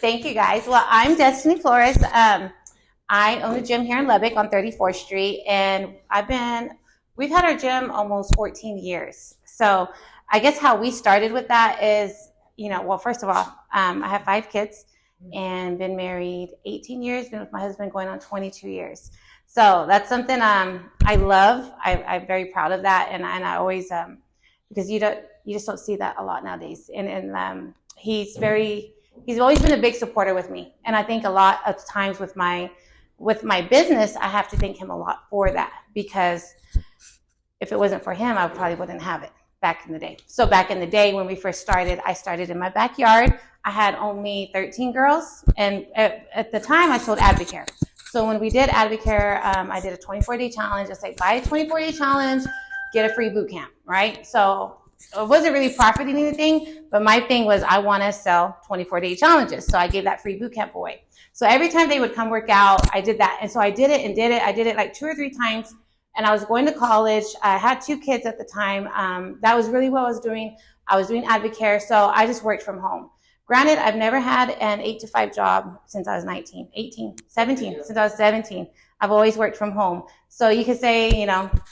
Thank you, guys. Well, I'm Destiny Flores. I own a gym here in Lubbock on 34th Street, and we've had our gym almost 14 years. So I guess how we started with that is, well, first of all, I have 5 kids and been married 18 years, been with my husband going on 22 years. So that's something I love. I'm very proud of that, and I always because you just don't see that a lot nowadays. And he's always been a big supporter with me, and I think a lot of times with my business, I have to thank him a lot for that, because if it wasn't for him, I probably wouldn't have it back in the day. So back in the day when we first started, I started in my backyard. I had only 13 girls, and at the time I sold Advocare. So when we did Advocare, I did a 24-day challenge. I say, buy a 24-day challenge, get a free boot camp, right? So it wasn't really profiting anything, but my thing was I want to sell 24-day challenges. So I gave that free boot camp away. So every time they would come work out, I did that. And so I did it. I did it like 2 or 3 times. And I was going to college. I had 2 kids at the time. That was really what I was doing. I was doing Advocare. So I just worked from home. Granted, I've never had an 8-to-5 job since I was 17. Since I was 17, I've always worked from home. So you could say,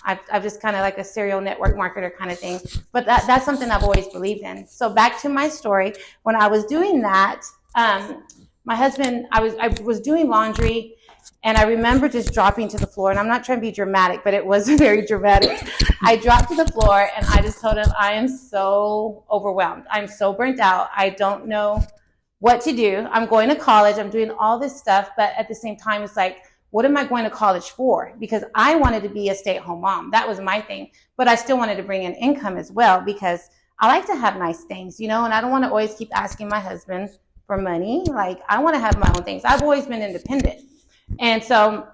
I've just kind of like a serial network marketer kind of thing. But that's something I've always believed in. So back to my story. When I was doing that, my husband, I was doing laundry, and I remember just dropping to the floor. And I'm not trying to be dramatic, but it was very dramatic. I dropped to the floor, and I just told him, I am so overwhelmed. I'm so burnt out. I don't know what to do. I'm going to college. I'm doing all this stuff. But at the same time, it's like, what am I going to college for? Because I wanted to be a stay-at-home mom. That was my thing. But I still wanted to bring in income as well, because I like to have nice things, and I don't want to always keep asking my husband for money. Like, I want to have my own things. I've always been independent. And so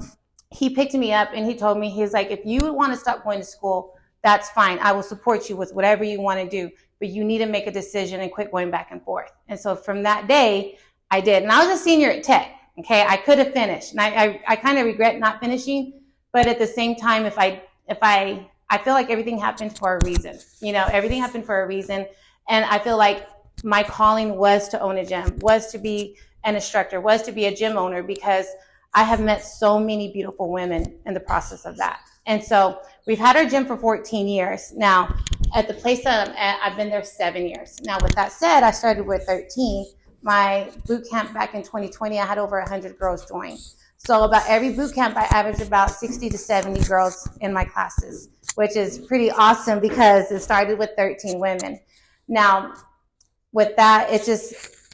he picked me up and he told me, he's like, if you want to stop going to school, that's fine. I will support you with whatever you want to do, but you need to make a decision and quit going back and forth. And so from that day, I did. And I was a senior at Tech. Okay. I could have finished, and I kind of regret not finishing, but at the same time, I feel like everything happened for a reason. Everything happened for a reason. And I feel like my calling was to own a gym, was to be an instructor, was to be a gym owner, because I have met so many beautiful women in the process of that. And so we've had our gym for 14 years. Now, at the place that I'm at, I've been there 7 years. Now, with that said, I started with 13. My boot camp back in 2020, I had over 100 girls join. So about every boot camp, I averaged about 60 to 70 girls in my classes, which is pretty awesome, because it started with 13 women. Now, with that,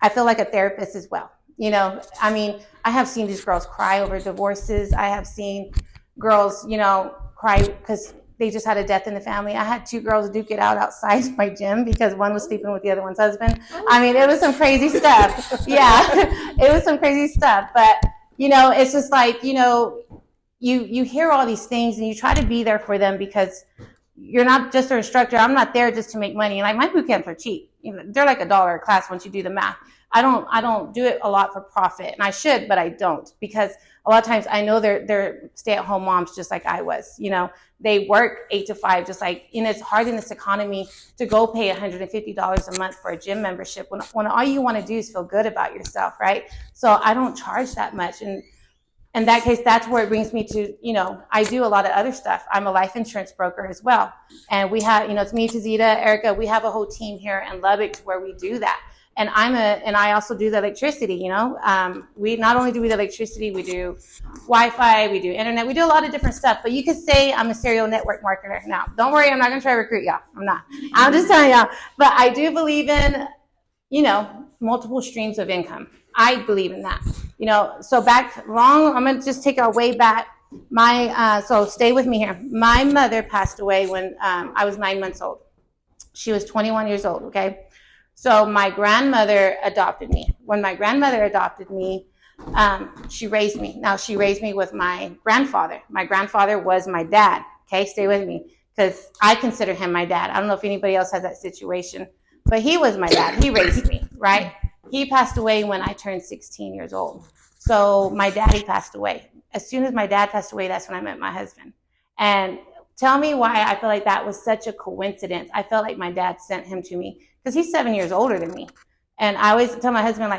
I feel like a therapist as well. I have seen these girls cry over divorces. I have seen girls, cry because they just had a death in the family. I had 2 girls duke it out outside my gym because one was sleeping with the other one's husband. It was some crazy stuff. Yeah, it was some crazy stuff. But, it's just like, you hear all these things and you try to be there for them, because you're not just an instructor. I'm not there just to make money. Like, my boot camps are cheap. They're like $1 a class once you do the math. I don't do it a lot for profit, and I should, but I don't, because a lot of times I know they're stay-at-home moms just like I was. They work 8 to 5, just like, it's hard in this economy to go pay $150 a month for a gym membership when all you want to do is feel good about yourself, right? So I don't charge that much, and in that case, that's where it brings me to, I do a lot of other stuff. I'm a life insurance broker as well, and we have, it's me, Tazita, Erica. We have a whole team here in Lubbock where we do that. And I also do the electricity, we not only do the electricity, we do Wi-Fi, we do internet, we do a lot of different stuff. But you could say I'm a serial network marketer. Now, don't worry, I'm not going to try to recruit y'all. I'm not. I'm just telling y'all. But I do believe in, multiple streams of income. I believe in that. So I'm going to just take our way back. So stay with me here. My mother passed away when I was 9 months old. She was 21 years old, okay? So my grandmother adopted me. When my grandmother adopted me, she raised me. Now, she raised me with my grandfather. My grandfather was my dad. Okay, stay with me, because I consider him my dad. I don't know if anybody else has that situation, but he was my dad. He raised me, right? He passed away when I turned 16 years old. So my daddy passed away. As soon as my dad passed away, that's when I met my husband. And tell me why I feel like that was such a coincidence. I felt like my dad sent him to me, because he's 7 years older than me. And I always tell my husband,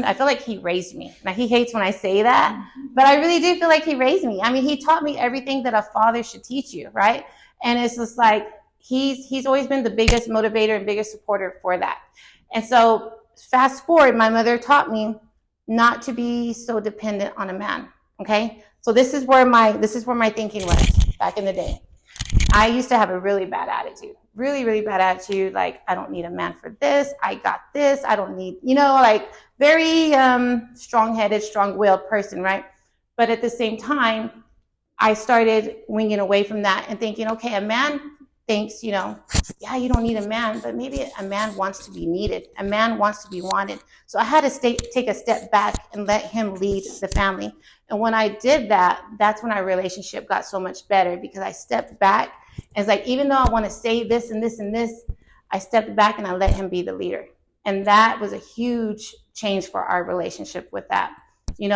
I feel like he raised me. Now, he hates when I say that, but I really do feel like he raised me. I mean, he taught me everything that a father should teach you, right? And it's just like, he's always been the biggest motivator and biggest supporter for that. And so fast forward, my mother taught me not to be so dependent on a man. Okay. So this is where my thinking was back in the day. I used to have a really bad attitude, really bad attitude. Like, I don't need a man for this. I got this. I don't need, like very strong-headed, strong-willed person, right? But at the same time, I started winging away from that and thinking, okay, a man thinks, yeah, you don't need a man, but maybe a man wants to be needed. A man wants to be wanted. So I had to take a step back and let him lead the family. And when I did that, that's when our relationship got so much better, because I stepped back. And it's like, even though I want to say this and this and this, I stepped back and I let him be the leader. And that was a huge change for our relationship with that. He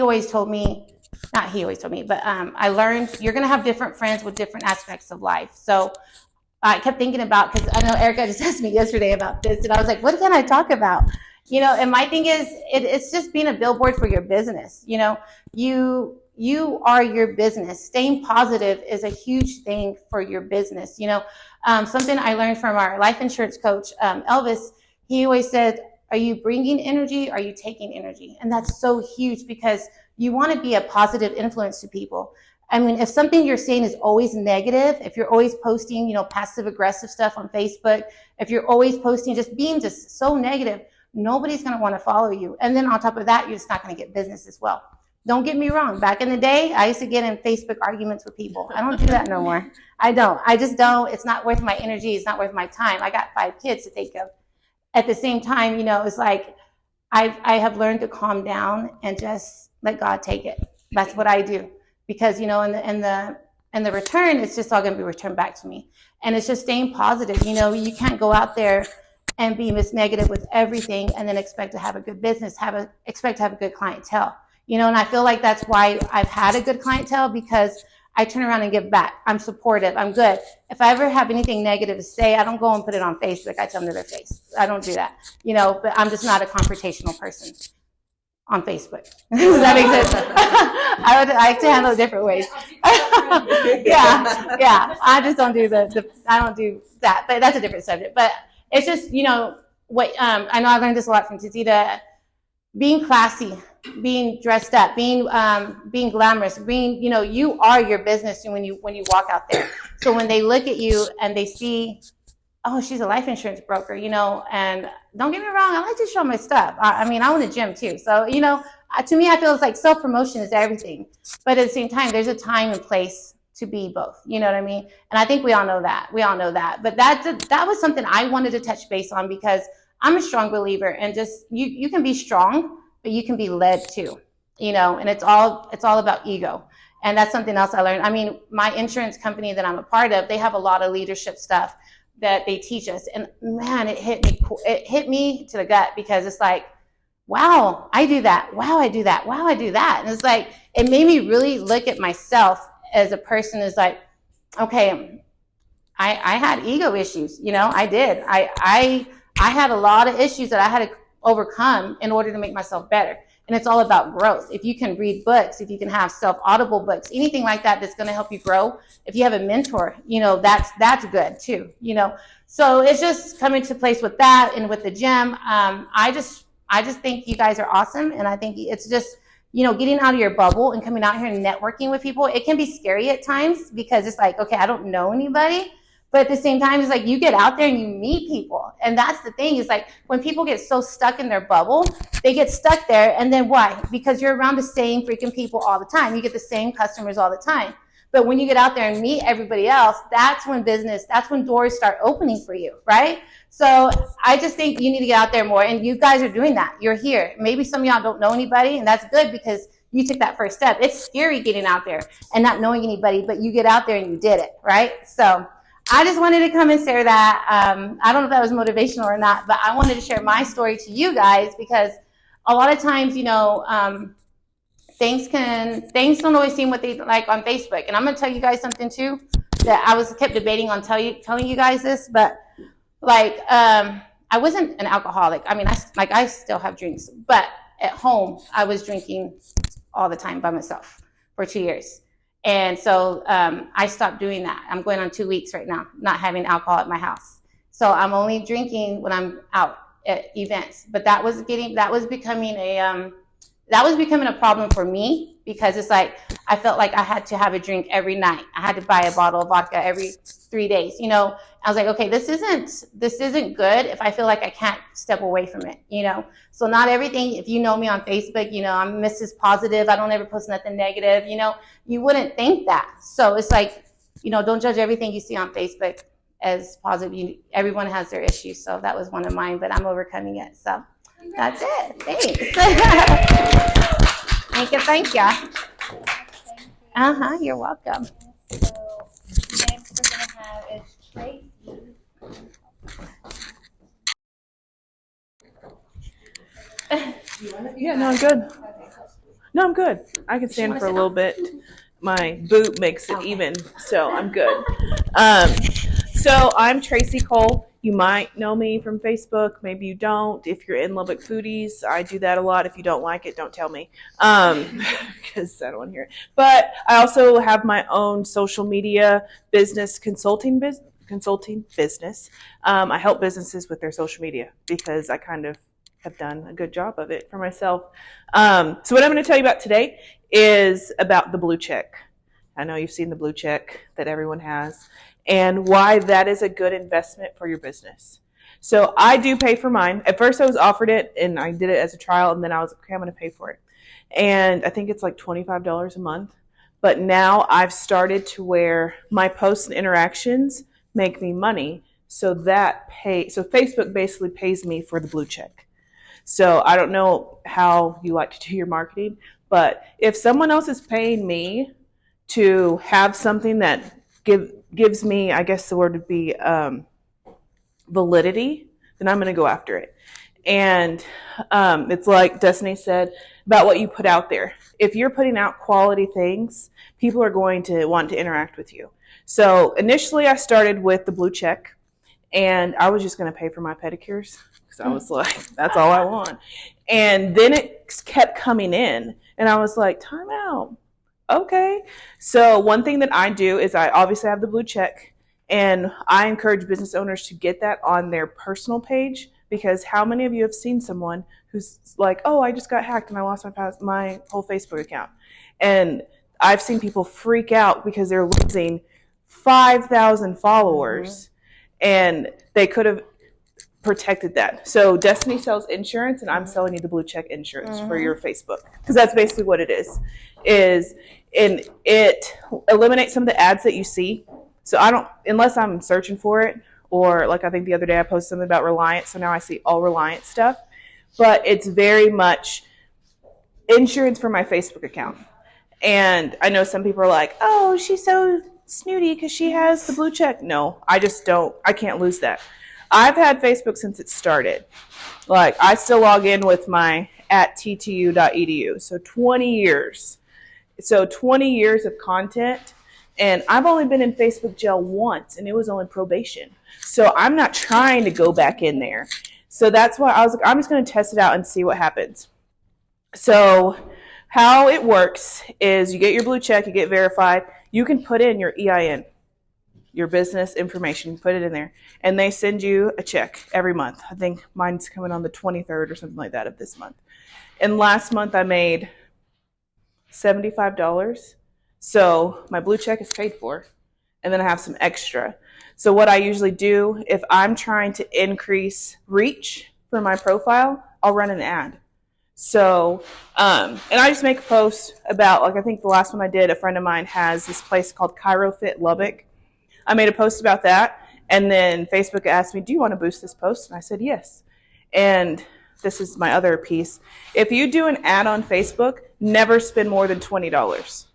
always told me, not he always told me, but I learned you're going to have different friends with different aspects of life. So I kept thinking about, because I know Erica just asked me yesterday about this, and I was like, what can I talk about? And my thing is, it's just being a billboard for your business. You are your business. Staying positive is a huge thing for your business. Something I learned from our life insurance coach, Elvis, he always said, are you bringing energy? Are you taking energy? And that's so huge, because you want to be a positive influence to people. I mean, if something you're saying is always negative, if you're always posting, passive aggressive stuff on Facebook, if you're always posting being so negative, nobody's going to want to follow you. And then on top of that, you're just not going to get business as well. Don't get me wrong. Back in the day, I used to get in Facebook arguments with people. I don't do that no more. I don't. I just don't. It's not worth my energy. It's not worth my time. I got 5 kids to think of. At the same time, it's like I have learned to calm down and just let God take it. That's what I do, because in the return, it's just all going to be returned back to me. And it's just staying positive. You can't go out there and be negative with everything and then expect to have a good business, expect to have a good clientele. And I feel like that's why I've had a good clientele, because I turn around and give back. I'm supportive. I'm good. If I ever have anything negative to say, I don't go and put it on Facebook. I tell them to their face. I don't do that, but I'm just not a confrontational person on Facebook. Does that make sense? I like to handle it different ways. yeah. I just don't do I don't do that, but that's a different subject. But it's just, what, I know I learned this a lot from Tizita, being classy, being dressed up, being glamorous, you are your business when you walk out there. So when they look at you and they see, oh, she's a life insurance broker, and don't get me wrong, I like to show my stuff. I own a gym too. So, to me, I feel it's like self-promotion is everything. But at the same time, there's a time and place to be both. You know what I mean? And I think we all know that. But that was something I wanted to touch base on, because I'm a strong believer, and just you can be strong, but you can be led too, and it's all about ego. And that's something else I learned. My insurance company that I'm a part of, they have a lot of leadership stuff that they teach us. And man, it hit me to the gut, because it's like, wow, I do that. Wow, I do that. Wow, I do that. And it's like, it made me really look at myself as a person is like, okay, I had ego issues. I did. I had a lot of issues that I had to overcome in order to make myself better. And it's all about growth. If you can read books, if you can have self-audible books, anything like that that's going to help you grow. If you have a mentor, that's good too, So it's just coming to place with that, and with the gym. I just think you guys are awesome. And I think it's just, getting out of your bubble and coming out here and networking with people. It can be scary at times, because it's like, okay, I don't know anybody. But at the same time, it's like you get out there and you meet people. And that's the thing, is like when people get so stuck in their bubble, they get stuck there. And then why? Because you're around the same freaking people all the time. You get the same customers all the time. But when you get out there and meet everybody else, that's when doors start opening for you, right? So I just think you need to get out there more. And you guys are doing that. You're here. Maybe some of y'all don't know anybody, and that's good, because you took that first step. It's scary getting out there and not knowing anybody, but you get out there and you did it, right? So I just wanted to come and share that. I don't know if that was motivational or not, but I wanted to share my story to you guys, because a lot of times, things don't always seem what they like on Facebook. And I'm going to tell you guys something too, that I kept debating on telling you guys this, but I I wasn't an alcoholic. I mean, I still have drinks, but at home I was drinking all the time by myself for 2 years. And so I stopped doing that. I'm going on 2 weeks right now, not having alcohol at my house. So I'm only drinking when I'm out at events. But that was becoming a problem for me, because it's like I felt like I had to have a drink every night. I had to buy a bottle of vodka every 3 days. You know, I was like, okay, this isn't good if I feel like I can't step away from it. You know, so not everything. If you know me on Facebook, you know I'm Mrs. Positive. I don't ever post nothing negative. You know, you wouldn't think that. So it's like, you know, don't judge everything you see on Facebook as positive. Everyone has their issues. So that was one of mine, but I'm overcoming it. So that's it. Thanks. Thank you. You're welcome. So next we're gonna have is Tracy. Yeah, no, I'm good. No, I'm good. I can stand for a little bit. My boot makes it even, so I'm good. So I'm Tracy Cole. You might know me from Facebook. Maybe you don't. If you're in Lubbock Foodies, I do that a lot. If you don't like it, don't tell me, because I don't want to hear it. But I also have my own social media business consulting business. I help businesses with their social media because I kind of have done a good job of it for myself. So what I'm going to tell you about today is about the blue check. I know you've seen the blue check that everyone has, and why that is a good investment for your business. So I do pay for mine. At first I was offered it and I did it as a trial, and then I was like, okay, I'm going to pay for it. And I think it's like $25 a month. But now I've started to where my posts and interactions make me money. So Facebook basically pays me for the blue check. So I don't know how you like to do your marketing, but if someone else is paying me to have something that gives me, I guess the word would be validity, then I'm going to go after it. And it's like Destiny said about what you put out there. If you're putting out quality things, people are going to want to interact with you. So initially I started with the blue check, and I was just going to pay for my pedicures because I was like, that's all I want. And then it kept coming in, and I was like, time out. Okay. So one thing that I do is I obviously have the blue check, and I encourage business owners to get that on their personal page, because how many of you have seen someone who's like, oh, I just got hacked and I lost my whole Facebook account. And I've seen people freak out because they're losing 5,000 followers, and they could have protected that. So Destiny sells insurance, and I'm selling you the blue check insurance for your Facebook, because that's basically what it is. And it eliminates some of the ads that you see. So I don't, unless I'm searching for it, or like I think the other day I posted something about Reliance, so now I see all Reliance stuff. But it's very much insurance for my Facebook account. And I know some people are like, oh, she's so snooty because she has the blue check. No, I can't lose that. I've had Facebook since it started. Like, I still log in with my @ttu.edu. So 20 years. So 20 years of content. And I've only been in Facebook jail once, and it was only probation. So I'm not trying to go back in there. So that's why I was like, I'm just going to test it out and see what happens. So how it works is you get your blue check, you get verified. You can put in your EIN, your business information, put it in there, and they send you a check every month. I think mine's coming on the 23rd or something like that of this month. And last month I made $75. So my blue check is paid for, and then I have some extra. So what I usually do, if I'm trying to increase reach for my profile, I'll run an ad. So, and I just make a post about, like, I think the last one I did, a friend of mine has this place called ChiroFit Lubbock. I made a post about that, and then Facebook asked me, do you want to boost this post? And I said, yes. And this is my other piece. If you do an ad on Facebook, never spend more than $20.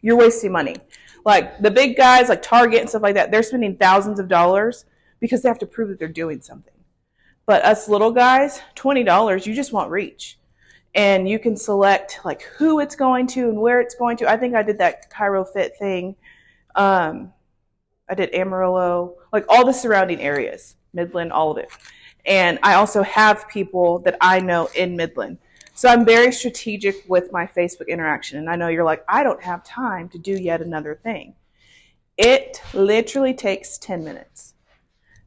You're wasting money. Like the big guys like Target and stuff like that, they're spending thousands of dollars because they have to prove that they're doing something. But us little guys, $20, you just want reach. And you can select like who it's going to and where it's going to. I think I did that ChiroFit thing. I did Amarillo, like all the surrounding areas. Midland, all of it. And I also have people that I know in Midland. So I'm very strategic with my Facebook interaction. And I know you're like, I don't have time to do yet another thing. It literally takes 10 minutes.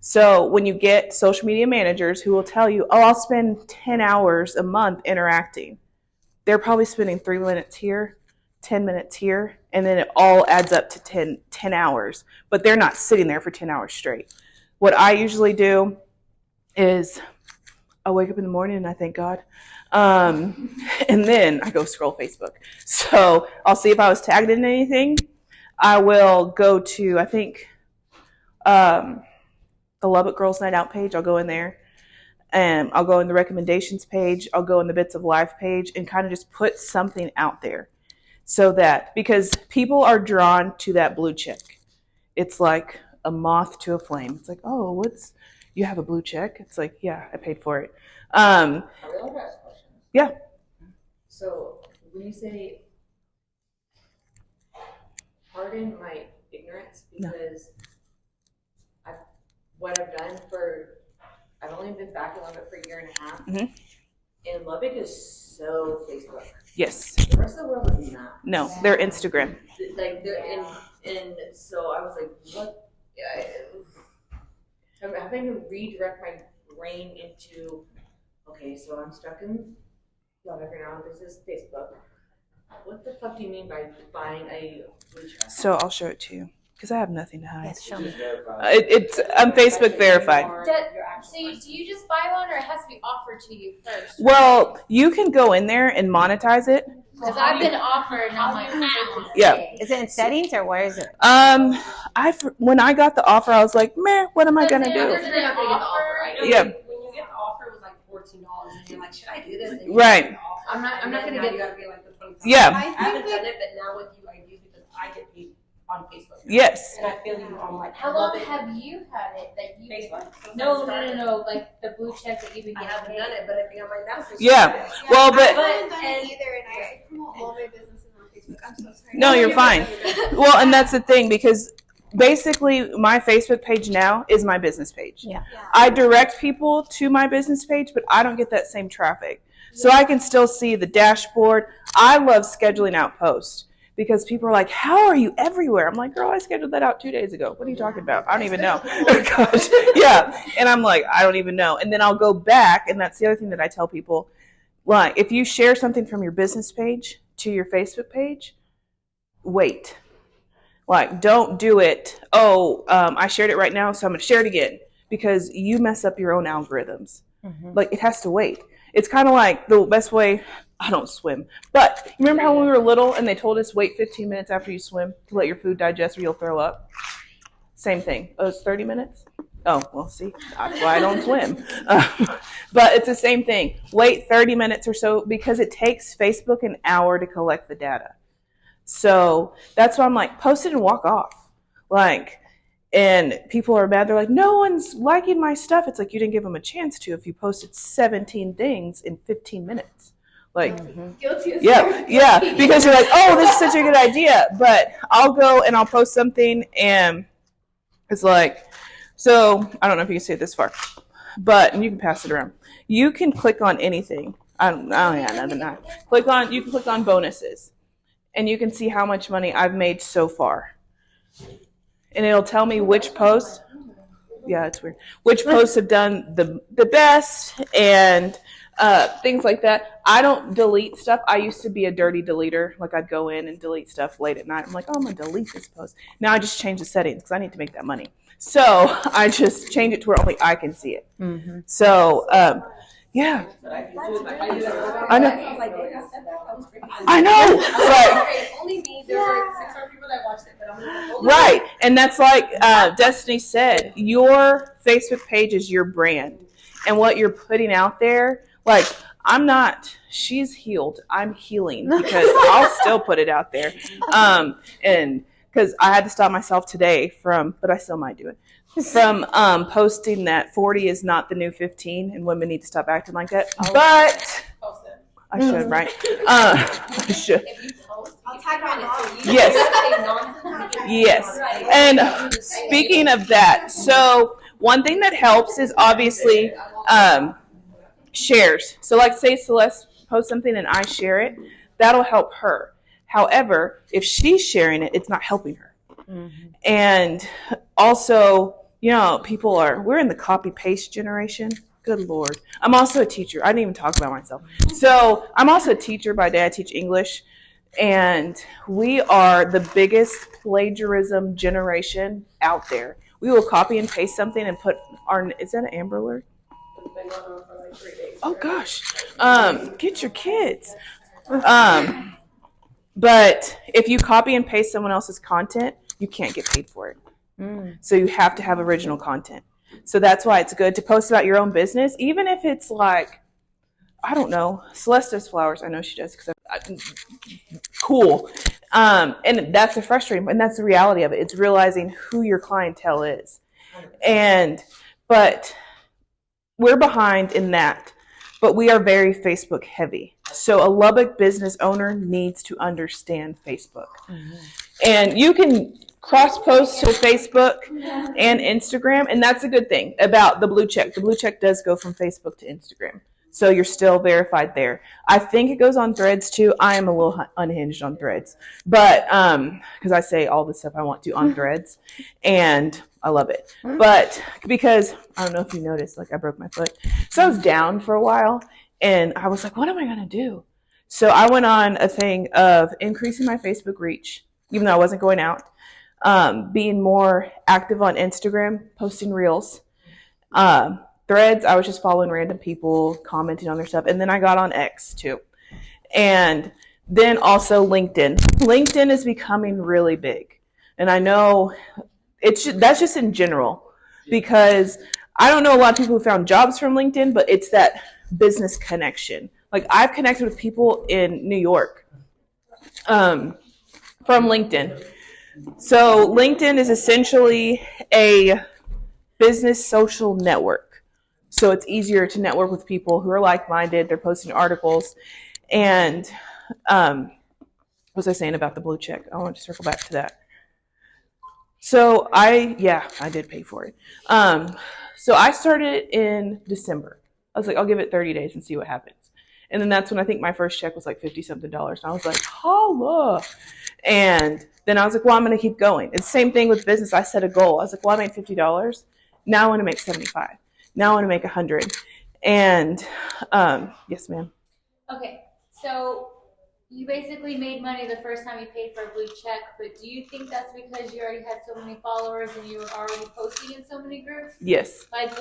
So when you get social media managers who will tell you, oh, I'll spend 10 hours a month interacting, they're probably spending 3 minutes here, 10 minutes here, and then it all adds up to 10 hours. But they're not sitting there for 10 hours straight. What I usually do is I wake up in the morning and I thank God. And then I go scroll Facebook. So I'll see if I was tagged in anything. I will go to, I think, the Lubbock Girls Night Out page. I'll go in there and I'll go in the recommendations page. I'll go in the Bits of Life page and kind of just put something out there so that, because people are drawn to that blue check. It's like a moth to a flame. It's like, oh, you have a blue check? It's like, yeah, I paid for it. I really like to ask questions. Yeah. So when you say, pardon my ignorance, because what I've done I've only been back in Lubbock for a year and a half, and Lubbock is so Facebook. Yes. The rest of the world is not. No, they're Instagram. Like they're and so I was like, what? I'm having to redirect my brain into, okay, so I'm stuck in Lubbock right now. This is Facebook. What the fuck do you mean by buying a blue check? So I'll show it to you because I have nothing to hide. Yes, show me. I'm Facebook verified. So do you just buy one, or it has to be offered to you first? Well, you can go in there and monetize it. Because I've been offered, and I'm like, how? Yeah. Is it in settings or where is it? When I got the offer, I was like, meh, what am I gonna do? Is it an offer? Yeah. When you get the offer, it was like $14, and you're like, should I do this? And you Right. get the offer, I'm not and gonna then get- you gotta pay like the $25. Yeah. I haven't done it, but now with you, I do because I get paid on Facebook. Yes. And I feel you on like How long have you had it that you? Facebook. No. Like the blue check that you've been I getting haven't paid. done it, but I think I might now. So Yeah. Well, but I haven't done it either, and I promote all my businesses on Facebook. I'm so sorry. no, you're fine. Well, and that's the thing, because basically my Facebook page now is my business page. Yeah. I direct people to my business page, but I don't get that same traffic. So I can still see the dashboard. I love scheduling out posts because people are like, how are you everywhere? I'm like, girl, I scheduled that out 2 days ago. What are you talking about? I don't even know. Gosh. Yeah. And I'm like, I don't even know. And then I'll go back. And that's the other thing that I tell people. Like, if you share something from your business page to your Facebook page, wait. Like, don't do it. I shared it right now, so I'm going to share it again, because you mess up your own algorithms. Like, it has to wait. It's kind of like the best way. I don't swim, but you remember how when we were little and they told us wait 15 minutes after you swim to let your food digest or you'll throw up? Same thing. Oh, it's 30 minutes? Oh, well, see, that's why I don't swim. But it's the same thing. Wait 30 minutes or so, because it takes Facebook an hour to collect the data. So that's why I'm like, post it and walk off. Like, and people are mad. They're like, no one's liking my stuff. It's like, you didn't give them a chance to if you posted 17 things in 15 minutes. Like, Guilty as yeah, because you're like, oh, this is such a good idea. But I'll go and I'll post something and it's like, so I don't know if you can see it this far, but, and you can pass it around. You can click on anything. You can click on bonuses and you can see how much money I've made so far. And it'll tell me which posts, yeah, it's weird, which posts have done the best and things like that. I don't delete stuff. I used to be a dirty deleter. Like, I'd go in and delete stuff late at night. I'm like, oh, I'm going to delete this post. Now I just change the settings because I need to make that money. So I just change it to where only I can see it. So, yeah. I know. I know. Right. Only me. There were like 600 people that watched it, but I'm like, Right. And that's like Destiny said, your Facebook page is your brand. And what you're putting out there, like, she's healed. I'm healing because I'll still put it out there. And because I had to stop myself today but I still might do it, from posting that 40 is not the new 15 and women need to stop acting like that. But I should, right? I should. I'll tag my mom. Yes. Yes. And speaking of that, so One thing that helps is obviously shares. So like say Celeste posts something and I share it, that'll help her. However, if she's sharing it, it's not helping her. And also, we're in the copy paste generation. Good Lord. I'm also a teacher. I didn't even talk about myself. So I'm also a teacher by day. I teach English. And we are the biggest plagiarism generation out there. We will copy and paste something and put is that an Amber Alert? Oh gosh. Get your kids. But if you copy and paste someone else's content, you can't get paid for it. So you have to have original content. So that's why it's good to post about your own business, even if it's like, I don't know, Celeste does flowers. I know she does because cool. And that's the frustrating, and that's the reality of it. It's realizing who your clientele is. But we're behind in that. But we are very Facebook heavy. So a Lubbock business owner needs to understand Facebook. And you can cross-post to Facebook and Instagram, and that's a good thing about the blue check. The blue check does go from Facebook to Instagram. So you're still verified there. I think it goes on Threads too. I am a little unhinged on Threads. But because I say all the stuff I want to on Threads, and I love it. But because, I don't know if you noticed, like I broke my foot. So I was down for a while, and I was like, what am I going to do? So I went on a thing of increasing my Facebook reach, even though I wasn't going out, being more active on Instagram, posting reels. Threads, I was just following random people, commenting on their stuff. And then I got on X too. And then also LinkedIn. LinkedIn is becoming really big. And I know that's just in general, because I don't know a lot of people who found jobs from LinkedIn, but it's that business connection. Like I've connected with people in New York from LinkedIn. So LinkedIn is essentially a business social network. So it's easier to network with people who are like-minded. They're posting articles. And what was I saying about the blue check? I want to circle back to that. So I did pay for it. So I started in December. I was like, I'll give it 30 days and see what happens. And then that's when I think my first check was like $50-something. And I was like, holla. And then I was like, well, I'm going to keep going. It's the same thing with business. I set a goal. I was like, well, I made $50. Now I want to make $75. Now I want to make $100. And yes, ma'am. Okay, so you basically made money the first time you paid for a blue check, but do you think that's because you already had so many followers and you were already posting in so many groups? Yes. Like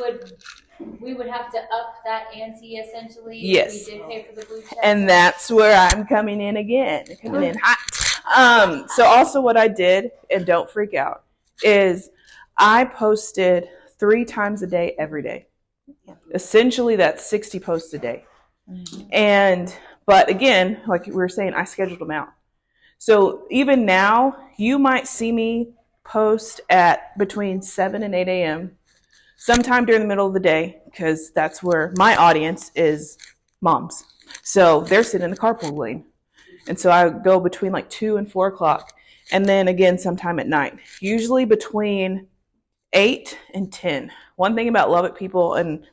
we would have to up that ante essentially Yes. if we did pay for the blue check? And that's where I'm coming in again, coming in hot. So also what I did, and don't freak out, is I posted 3 times a day, every day. Essentially, that's 60 posts a day. But again, like we were saying, I scheduled them out. So even now, you might see me post at between 7 and 8 a.m. sometime during the middle of the day, because that's where my audience is moms. So they're sitting in the carpool lane. And so I go between like 2 and 4 o'clock. And then again, sometime at night. Usually between 8 and 10. One thing about Lubbock people, and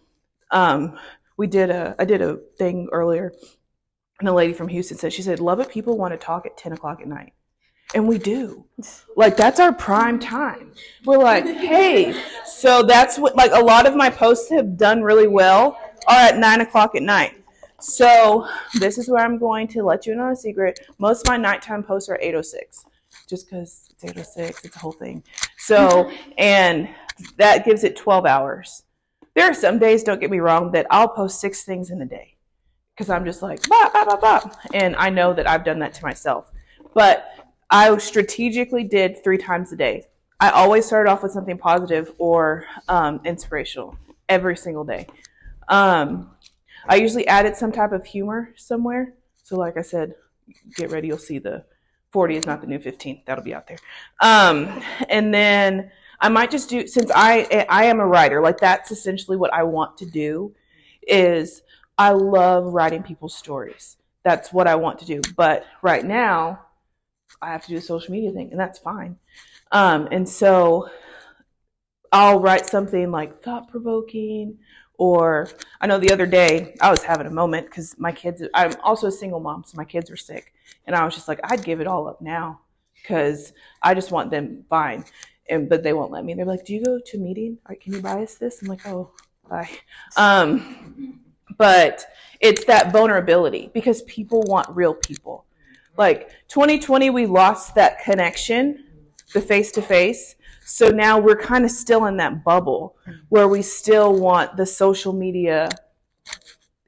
I did a thing earlier, and a lady from Houston said, she said, Lubbock people want to talk at 10 o'clock at night. And we do. Like, that's our prime time. We're like, hey, so that's what, like, a lot of my posts have done really well are at 9 o'clock at night. So this is where I'm going to let you in on a secret. Most of my nighttime posts are 8:06, just because it's 8:06, it's a whole thing. So, and that gives it 12 hours. There are some days, don't get me wrong, that I'll post 6 things in a day because I'm just like, bop, bop, bop, bop. And I know that I've done that to myself. But I strategically did 3 times a day. I always started off with something positive or inspirational every single day. I usually added some type of humor somewhere. So like I said, get ready, you'll see the 40 is not the new 15. That'll be out there. And then I might just do, since I am a writer, like that's essentially what I want to do, is I love writing people's stories. That's what I want to do. But right now, I have to do a social media thing, and that's fine. And so I'll write something like thought-provoking, or I know the other day I was having a moment because I'm also a single mom, so my kids were sick. And I was just like, I'd give it all up now because I just want them fine. But they won't let me. They're like, do you go to a meeting? Or can you buy us this? I'm like, oh, bye. But it's that vulnerability because people want real people. Like 2020, we lost that connection, the face-to-face. So now we're kind of still in that bubble where we still want the social media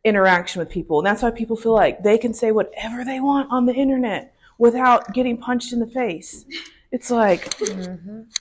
interaction with people. And that's why people feel like they can say whatever they want on the internet without getting punched in the face. It's like,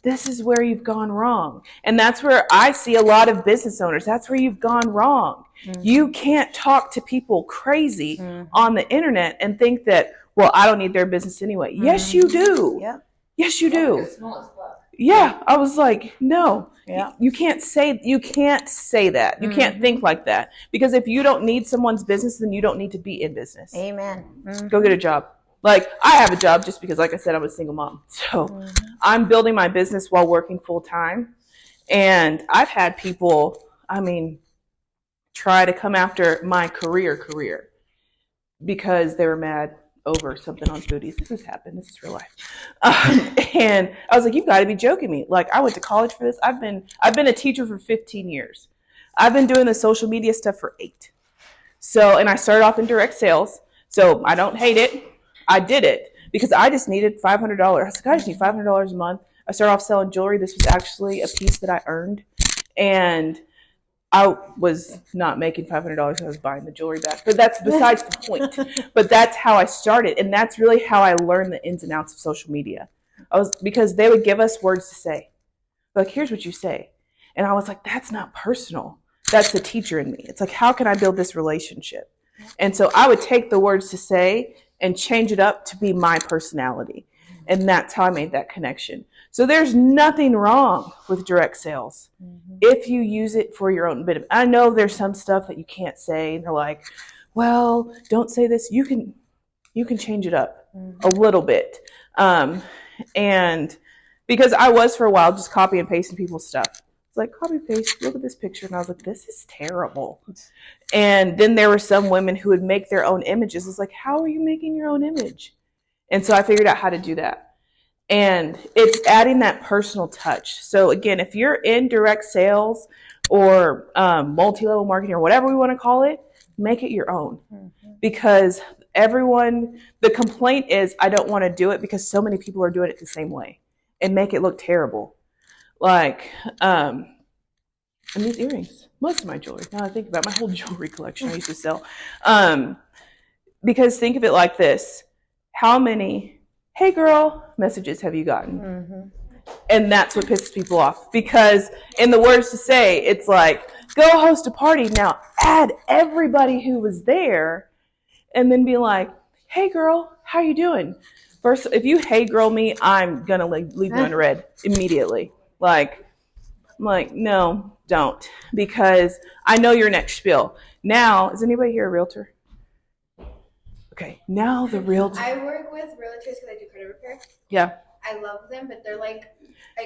this is where you've gone wrong. And that's where I see a lot of business owners. That's where you've gone wrong. You can't talk to people crazy on the internet and think that, well, I don't need their business anyway. Yes, you do. Yep. Yes, you do. It's small as fuck. Yeah, I was like, no, Yeah. you can't say that. You can't think like that. Because if you don't need someone's business, then you don't need to be in business. Amen. Go get a job. Like, I have a job just because, like I said, I'm a single mom. So I'm building my business while working full time. And I've had people, try to come after my career because they were mad over something on foodies. This has happened. This is real life. And I was like, you've got to be joking me. Like, I went to college for this. I've been a teacher for 15 years. I've been doing the social media stuff for 8. So, and I started off in direct sales. So I don't hate it. I did it because I just needed $500. I was like, I just need $500 a month. I started off selling jewelry. This was actually a piece that I earned. And I was not making $500. I was buying the jewelry back. But that's besides the point. But that's how I started. And that's really how I learned the ins and outs of social media. Because they would give us words to say. Like, here's what you say. And I was like, that's not personal. That's the teacher in me. It's like, how can I build this relationship? And so I would take the words to say and change it up to be my personality. And that's how I made that connection. So there's nothing wrong with direct sales if you use it for your own bit. I know there's some stuff that you can't say. And they're like, well, don't say this. You can change it up a little bit. And because I was for a while just copy and pasting people's stuff. It's like, copy paste, look at this picture. And I was like, this is terrible. And then there were some women who would make their own images. It's like, how are you making your own image? And so I figured out how to do that. And it's adding that personal touch. So again, if you're in direct sales or multi-level marketing or whatever we want to call it, make it your own. Because the complaint is, I don't want to do it because so many people are doing it the same way and make it look terrible. Like, and these earrings, most of my jewelry, now I think about my whole jewelry collection I used to sell. Because think of it like this. How many, hey girl, messages have you gotten? And that's what pisses people off. Because in the words to say, it's like, go host a party. Now add everybody who was there and then be like, hey girl, how you doing? First, if you hey girl me, I'm going to leave you unread immediately. Like, I'm like, no, don't. Because I know your next spiel. Now, is anybody here a realtor? Okay, now the realtor. I work with realtors because I do credit repair. Yeah. I love them, but they're like,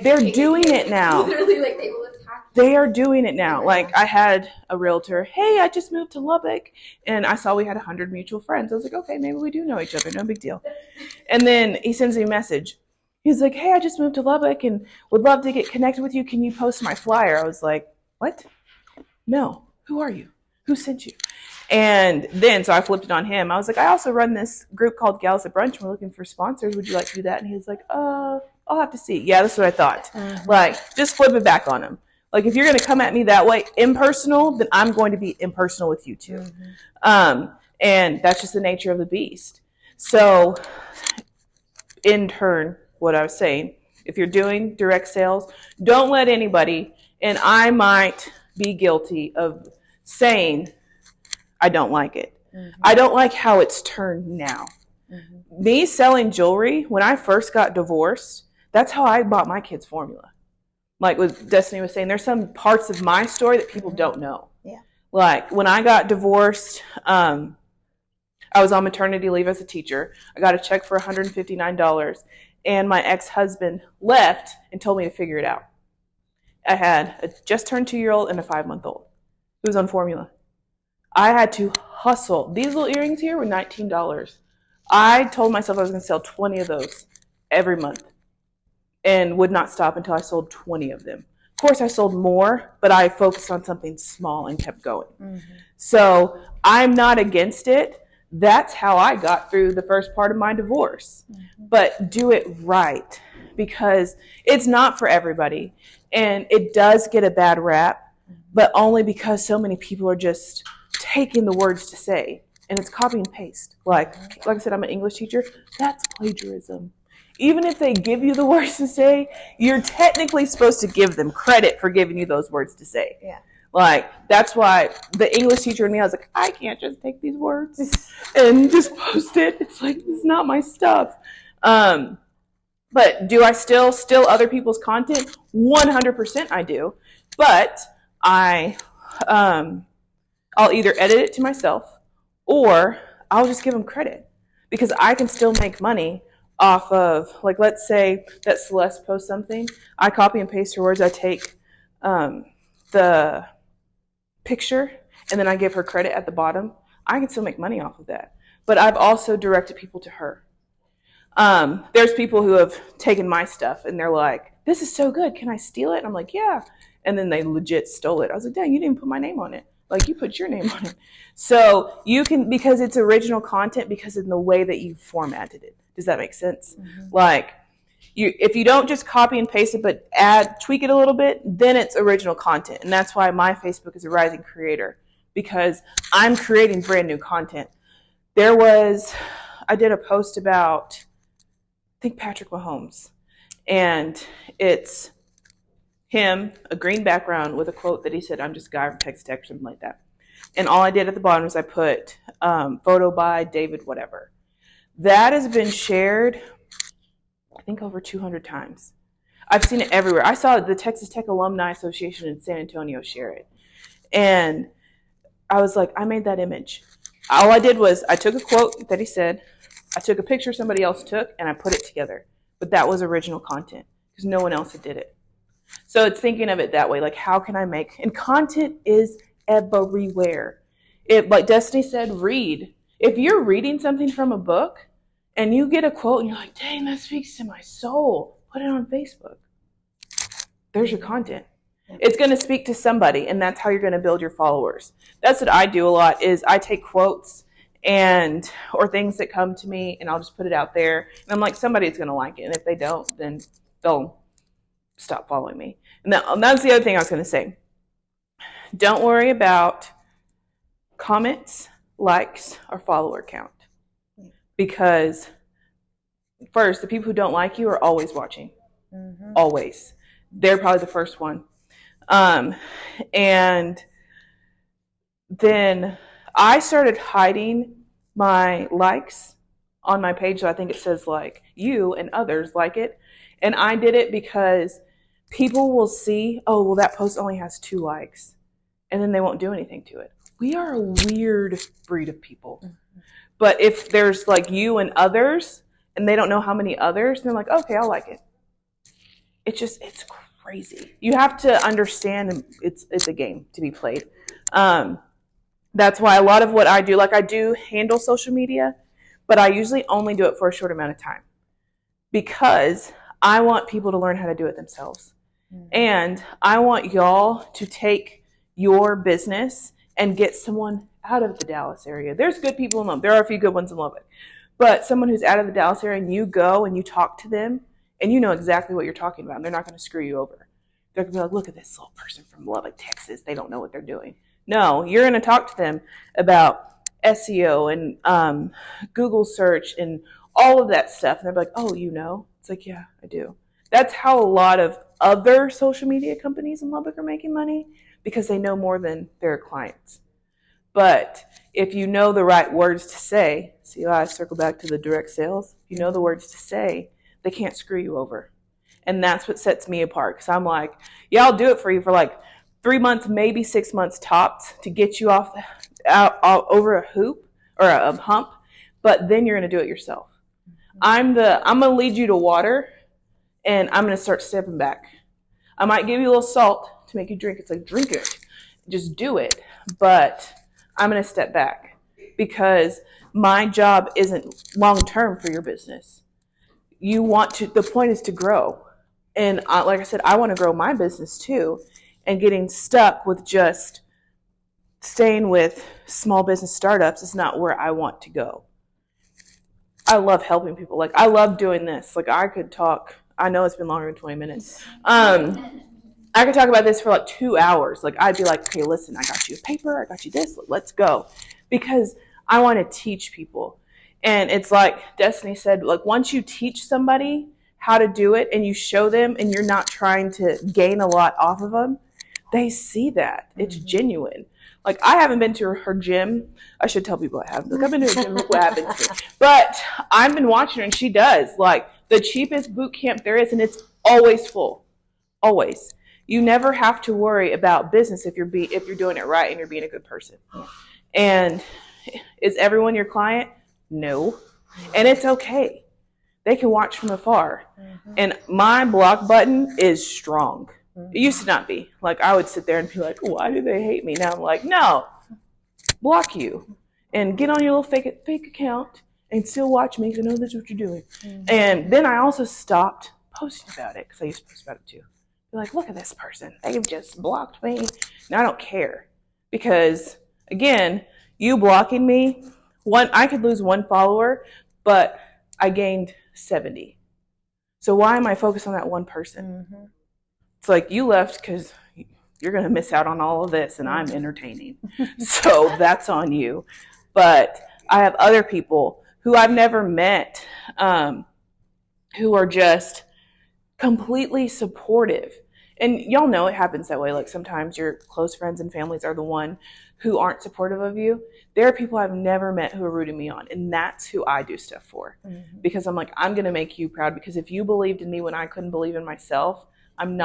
They're doing it now. Literally, like, they will attack you. They are doing it now. Like, I had a realtor, hey, I just moved to Lubbock, and I saw we had 100 mutual friends. I was like, okay, maybe we do know each other. No big deal. And then he sends me a message. He's like, hey, I just moved to Lubbock and would love to get connected with you. Can you post my flyer? I was like, what? No. Who are you? Who sent you? And then, so I flipped it on him. I was like, I also run this group called Gals at Brunch. We're looking for sponsors. Would you like to do that? And he was like, I'll have to see. Yeah, that's what I thought. Like, just flip it back on him. Like, if you're going to come at me that way, impersonal, then I'm going to be impersonal with you too. And that's just the nature of the beast. So, in turn, what I was saying, if you're doing direct sales, don't let anybody, and I might be guilty of saying, I don't like it. I don't like how it's turned now. Me selling jewelry, when I first got divorced, that's how I bought my kids' formula. Like what Destiny was saying, there's some parts of my story that people don't know. Yeah. Like when I got divorced, I was on maternity leave as a teacher. I got a check for $159, and my ex-husband left and told me to figure it out. I had a just turned 2-year-old and a 5-month-old who was on formula. I had to hustle. These little earrings here were $19. I told myself I was going to sell 20 of those every month and would not stop until I sold 20 of them. Of course, I sold more, but I focused on something small and kept going. Mm-hmm. So I'm not against it. That's how I got through the first part of my divorce. Mm-hmm. But do it right, because it's not for everybody. And it does get a bad rap, but only because so many people are just taking the words to say, and it's copy and paste. Like I said, I'm an English teacher. That's plagiarism. Even if they give you the words to say, you're technically supposed to give them credit for giving you those words to say. Yeah. Like, that's why the English teacher in me, I was like, I can't just take these words and just post it. It's like, it's not my stuff. But do I still steal other people's content? 100% I do. But I'll either edit it to myself or I'll just give them credit, because I can still make money off of, like, let's say that Celeste posts something. I copy and paste her words. I take the picture and then I give her credit at the bottom. I can still make money off of that. But I've also directed people to her. There's people who have taken my stuff and they're like, this is so good. Can I steal it? And I'm like, yeah. And then they legit stole it. I was like, dang, you didn't put my name on it. Like, you put your name on it. So you can, because it's original content, because of the way that you formatted it. Does that make sense? Mm-hmm. Like, if you don't just copy and paste it, but tweak it a little bit, then it's original content. And that's why my Facebook is a rising creator, because I'm creating brand new content. I did a post about, I think, Patrick Mahomes. And it's him, a green background with a quote that he said, I'm just a guy from Texas Tech, or something like that. And all I did at the bottom was I put photo by David whatever. That has been shared, I think, over 200 times. I've seen it everywhere. I saw the Texas Tech Alumni Association in San Antonio share it. And I was like, I made that image. All I did was I took a quote that he said, I took a picture somebody else took, and I put it together. But that was original content because no one else had did it. So it's thinking of it that way, like, how can I make, and content is everywhere. Like Destiny said, read. If you're reading something from a book and you get a quote and you're like, dang, that speaks to my soul, put it on Facebook. There's your content. It's going to speak to somebody, and that's how you're going to build your followers. That's what I do a lot, is I take quotes or things that come to me, and I'll just put it out there. And I'm like, somebody's going to like it. And if they don't, then they'll stop following me. And that's the other thing I was going to say. Don't worry about comments, likes, or follower count. Because first, the people who don't like you are always watching. Mm-hmm. Always. They're probably the first one. And then I started hiding my likes on my page. So I think it says, like, you and others like it. And I did it because people will see, oh, well, that post only has 2 likes. And then they won't do anything to it. We are a weird breed of people. Mm-hmm. But if there's, like, you and others, and they don't know how many others, they're like, okay, I'll like it. It's crazy. You have to understand it's a game to be played. That's why a lot of what I do, like, I do handle social media, but I usually only do it for a short amount of time because I want people to learn how to do it themselves. Mm-hmm. And I want y'all to take your business and get someone out of the Dallas area. There's good people in Lubbock. There are a few good ones in Lubbock. But someone who's out of the Dallas area, and you go and you talk to them, and you know exactly what you're talking about. And they're not going to screw you over. They're going to be like, look at this little person from Lubbock, Texas. They don't know what they're doing. No, you're going to talk to them about SEO and Google search and all of that stuff. And they're like, oh, you know? It's like, yeah, I do. That's how a lot of other social media companies in Lubbock are making money, because they know more than their clients. But if you know the right words to say, see how I circle back to the direct sales? If you know the words to say, they can't screw you over. And that's what sets me apart, because I'm like, yeah, I'll do it for you for like 3 months, maybe 6 months tops, to get you out over a hoop or a hump, but then you're going to do it yourself. I'm going to lead you to water, and I'm going to start stepping back. I might give you a little salt to make you drink. It's like, drink it. Just do it. But I'm going to step back because my job isn't long-term for your business. The point is to grow. And like I said, I want to grow my business too. And getting stuck with just staying with small business startups is not where I want to go. I love helping people. Like, I love doing this. Like, I could talk. I know it's been longer than 20 minutes. I could talk about this for like 2 hours. Like, I'd be like, okay, listen, I got you a paper. I got you this. Let's go. Because I want to teach people. And it's like Destiny said, like, once you teach somebody how to do it and you show them and you're not trying to gain a lot off of them, they see that. It's genuine. Like, I haven't been to her gym. I should tell people I haven't. Like, I've been to her gym. Look what happened to me. But I've been watching her, and she does. Like, the cheapest boot camp there is, and it's always full. Always. You never have to worry about business if you're doing it right and you're being a good person. And is everyone your client? No. And it's okay. They can watch from afar. And my block button is strong. It used to not be. Like, I would sit there and be like, why do they hate me? Now I'm like, no, block you and get on your little fake account and still watch me because I know that's what you're doing. And then I also stopped posting about it because I used to post about it too. Be like, look at this person. They've just blocked me. Now I don't care because, again, you blocking me, I could lose 1 follower, but I gained 70. So why am I focused on that one person? It's like, you left because you're going to miss out on all of this, and I'm entertaining. So that's on you. But I have other people who I've never met who are just completely supportive. And y'all know it happens that way. Like, sometimes your close friends and families are the one who aren't supportive of you. There are people I've never met who are rooting me on, and that's who I do stuff for. Because I'm like, I'm going to make you proud, because if you believed in me when I couldn't believe in myself, I'm not